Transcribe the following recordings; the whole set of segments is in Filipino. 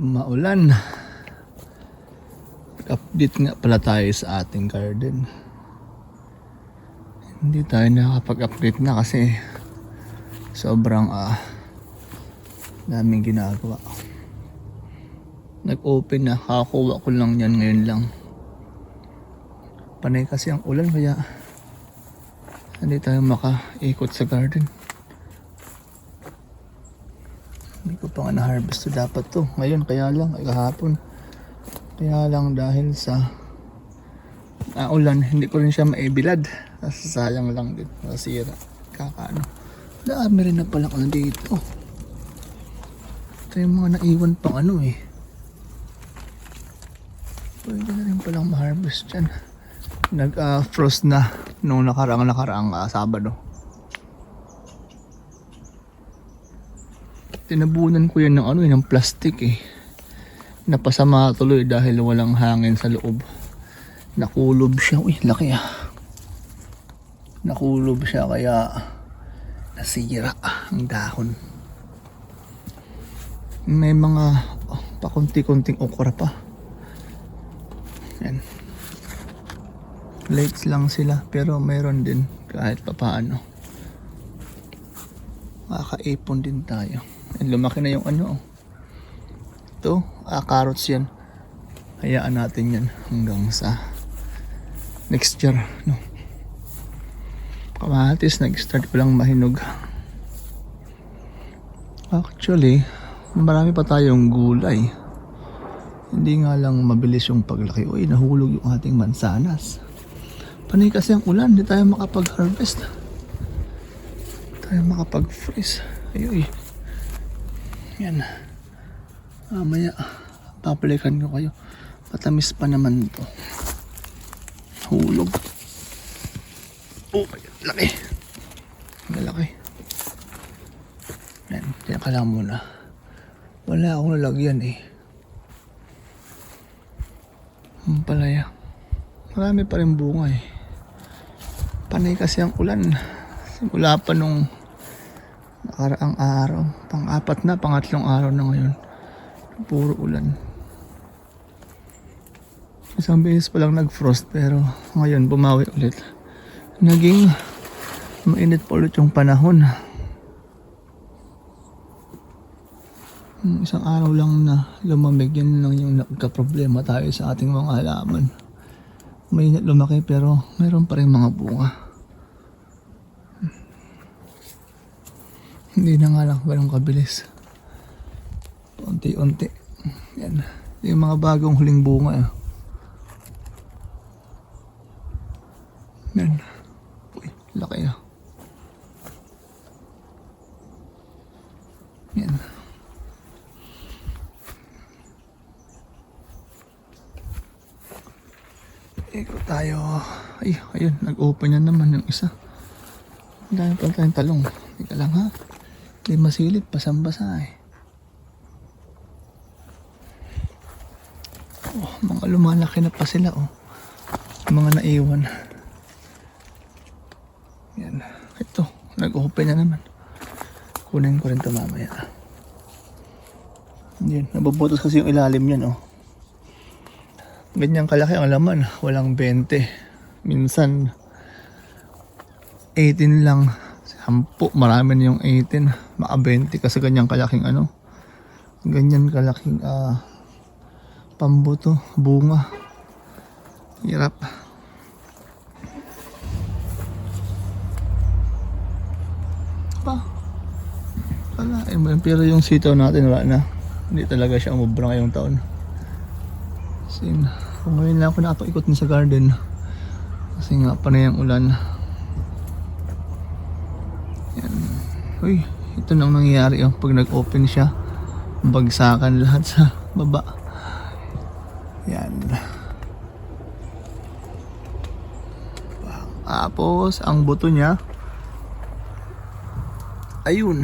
Maulan. Update nga pala tayo sa ating garden. Hindi tayo nakapag-update na kasi sobrang daming ginagawa. Nag-open na, kakakuha ko lang yan ngayon lang. Panay kasi ang ulan kaya hindi tayo makaikot sa garden. Hindi ko pa nga na-harvest dapat to. Ngayon kaya lang, ay kahapon. Kaya lang dahil sa ulan, hindi ko rin siya maibilad. Sayang lang din, nasira. Kakaano. Dami rin na pala ano dito. Ito yung mga naiwan pang ano eh. Pwede na rin palang ma-harvest dyan. Nag-frost na nung nakaraang Sabado. Tinabunan ko yan ng ng plastic eh. Napasama tuloy dahil walang hangin sa loob. Nakulob siya. Uy, laki ah. Nakulob siya kaya nasira ang dahon. May mga pakunti-kunting okra pa. Yan. Late lang sila pero mayroon din kahit papaano. Makakaipon din tayo. And lumaki na yung ito, carrots yan. Hayaan natin yan hanggang sa next year, no? Kamatis, nag-start pa lang mahinog. Actually, marami pa tayong gulay. Hindi nga lang mabilis yung paglaki. Uy, nahulog yung ating mansanas. Panay kasi ang ulan, hindi tayo makapag-harvest. Hindi tayo makapag-freeze. Ayuy. Yan. Mamaya, papalikan ko kayo. Matamis pa naman to. Hulog. Oh, laki. Malaki. Yan, tiyan ka lang muna. Wala akong lalagyan eh. Palaya. Marami pa rin bunga eh. Panay kasi ang ulan. Simula pa nung nakaraang araw. Pangatlong araw na ngayon. Puro ulan. Isang beses pa lang nag-frost pero ngayon bumawi ulit. Naging mainit pa ulit yung panahon. Isang araw lang na lumamig, yan lang yung nagka-problema tayo sa ating mga halaman. Mainit lumaki pero mayroon pa rin mga bunga. Hindi na nga lang ganun kabilis. Unti-unti. Yan. Yung mga bagong huling bunga. Yan. Uy, laki ah. Yan. Ikot tayo. Ay, ayun. Nag-open yan naman yung isa. Ang dami pa tayong talong. Ika lang ha. Hindi masilip. Basang-basa eh. Oh, mga lumalaki na pa sila oh. Mga naiwan. Yan. Ito. Nag-open na naman. Kunin ko rin ito mamaya. Yan. Nababotos kasi yung ilalim yan oh. Ganyang kalaki ang laman. Walang 20. Minsan 18 lang. 10. Marami na yung 18. Maka 20 kasi ganyang kalaking ganyan kalaking pambuto, bunga. Hirap. Kalain mo yun. Pero yung sitaw natin wala na. Hindi talaga siya umubra ngayong taon. Sin, kung ngayon lang ako nakapag-ikot sa garden. Kasi nga panay ang ulan. Yan. Uy, ito nang nangyayari pag nag-open siya. Bagsakan lahat sa baba. Yan. Tapos ang buto niya ayun.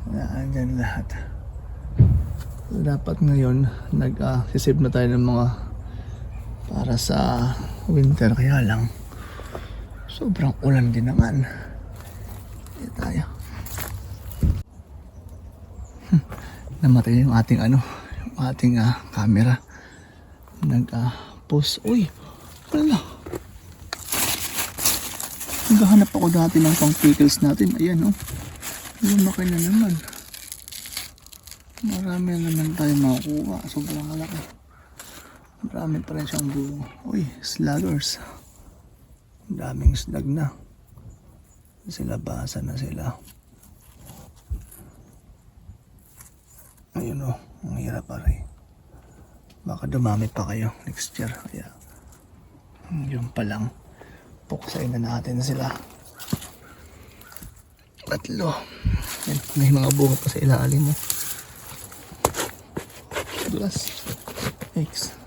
Nandyan lahat. Dapat ngayon nag-save na tayo ng mga para sa winter, kaya lang sobrang ulan din naman. Hindi tayo namatay yung ating yung ating camera. Post. Uy, wala. Naghahanap ako dati ng pang pickles natin. Ayan, oh. Lumaki na naman. Marami na naman tayo makukuha. Sobrang malaki. Marami pa rin siyang bunga. Uy, sluggers. Ang daming slug na. Sila basa na sila. Ayun, oh. Ang hirap pa rin. Baka dumami pa kayo next year. Kaya, yun pa lang. Puksain na natin sila. Tatlo. Yan, may mga bunga pa sa ilalim mo. Plus, X.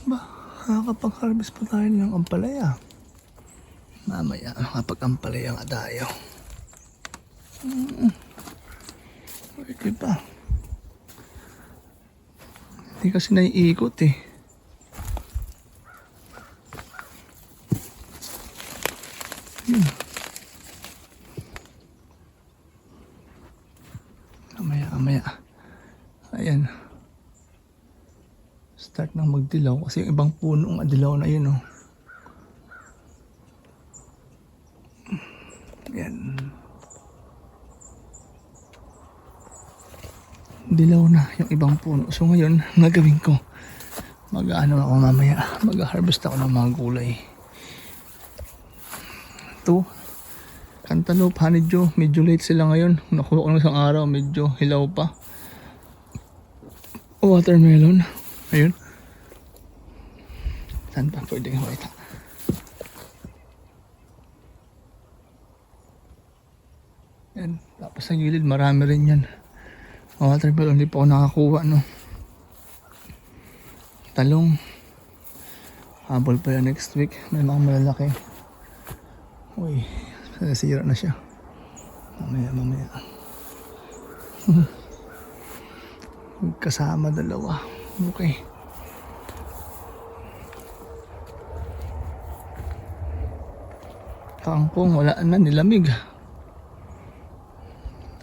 Ba, nakakapag-harvest pa tayo ng ampalaya. Mamaya, nakapag-ampalaya nga tayo. Pwede pa. Hindi kasi naiikot eh. Mamaya. Ayan. Start nang magdilaw kasi yung ibang puno ang adilaw na yun, oh. Ayan. Dilaw na yung ibang puno. So ngayon, nagawin ko. Mag-ano ako mamaya. Mag-harvest ako ng mga gulay. Ito. Cantaloupe, honeydew. Medyo late sila ngayon. Nakuha ko ng isang araw. Medyo hilaw pa. Watermelon. Ayun. Saan pa pwedeng makita? Yan. Tapos sa gilid, marami rin yan. Watermelon, hindi pa ako nakakuha, no? Talong. Habol pa yan next week. May mga malalaki. Uy, nasira na siya. Mamaya. Kasama dalawa. Okay. Kangkong, wala na, nilamig.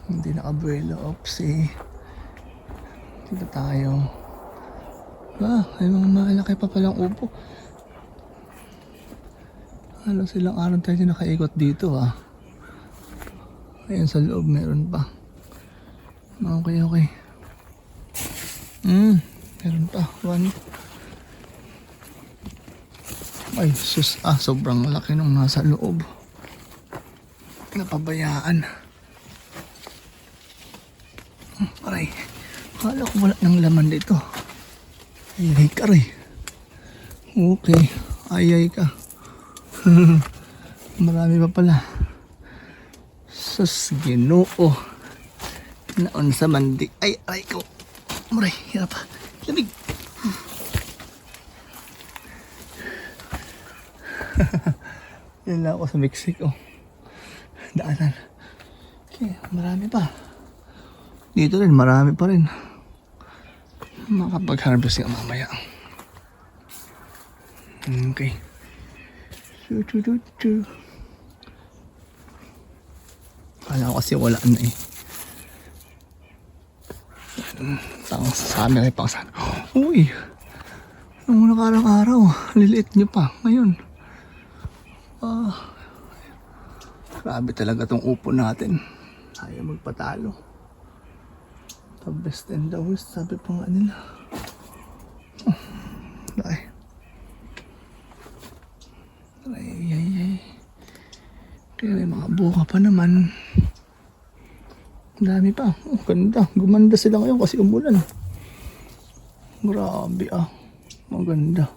Hindi nakabuelo. Oopsie. Dito tayo. May mga malaki pa palang upo. Halos silang araw tayo nakaikot dito, Ayun sa loob meron pa. Okay. Meron pa. One. Ay, sus. Sobrang laki nung nasa loob. Napabayaan. Aray. Kala ko wala ng laman dito. Ayay ka rin. Okay. Ayay ka. Marami pa pala. Sus, Ginoo. Naon sa mandi. Ay, aray ko. Maray, hirap pa. Lamig. Yan lang ako sa Mexico. Daanan. Okay, marami pa. Dito rin, marami pa rin. Makapag-harvest nga mamaya. Okay. Kala ko kasi wala na eh. Tangos sa amin ay pang sana. Uy! Nung nakarang araw, liliit nyo pa. Ngayon. Grabe talaga tong upo natin. Ayaw magpatalo. The best and the worst, sabi pa nga nila. Ay. Kaya may mga buka pa naman. Ang dami pa. Ganda. Gumanda sila ngayon kasi umulan. Grabe Maganda.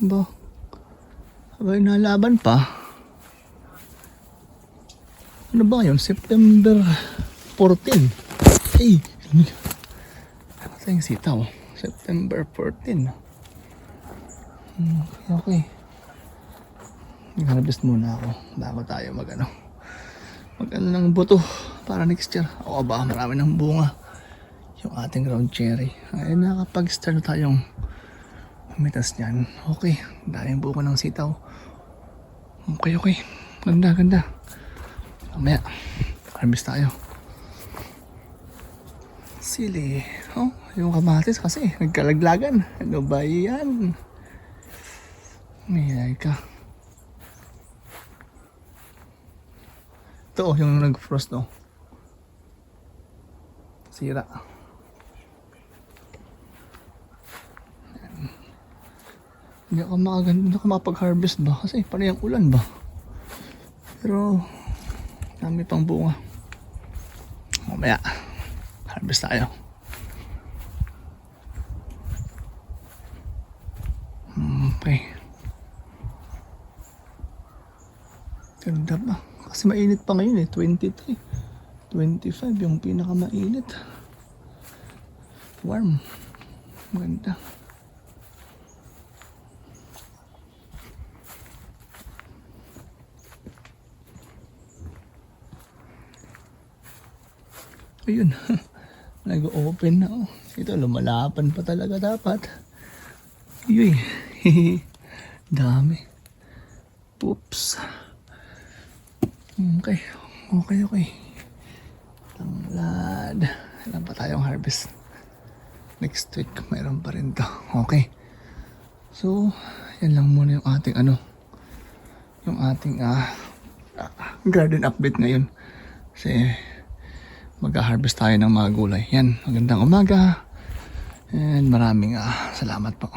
Ba? Abay nalaban pa. Ano ba yun? September 14. Ay! Ano tayong sitaw? September 14. Okay. Nag-harvest muna ako bago tayo mag-ano ng buto para next year. Marami ng bunga yung ating ground cherry. Ay, nakapag-start na tayong umitas niyan. Okay. Daming bunga ng sitaw. Okay. Ganda, ganda. Mamaya, harvest tayo. Sili. Oh, yung kamatis kasi nagkalaglagan. Ano ba yan? May ka. Ito oh, yung nag-frost oh. Sira. Hindi ako makapag-harvest ba? Kasi parang yung ulan ba? Pero dami pang bunga. Mamaya, harvest tayo. Okay. Ganda ba? Kasi mainit pa ngayon eh. 23. 25 yung pinakamainit. Warm. Maganda. Ayun. Nag-open na oh. Ito lumalapan pa talaga dapat. Yuy. Dami. Oops. Okay. Okay. Tanglad. Ilan pa tayong harvest? Next week, mayroon pa rin to. Okay. So, yan lang muna yung ating yung ating garden update ngayon. Kasi mag-harvest tayo ng mga gulay. Yan, magandang umaga. And maraming salamat po.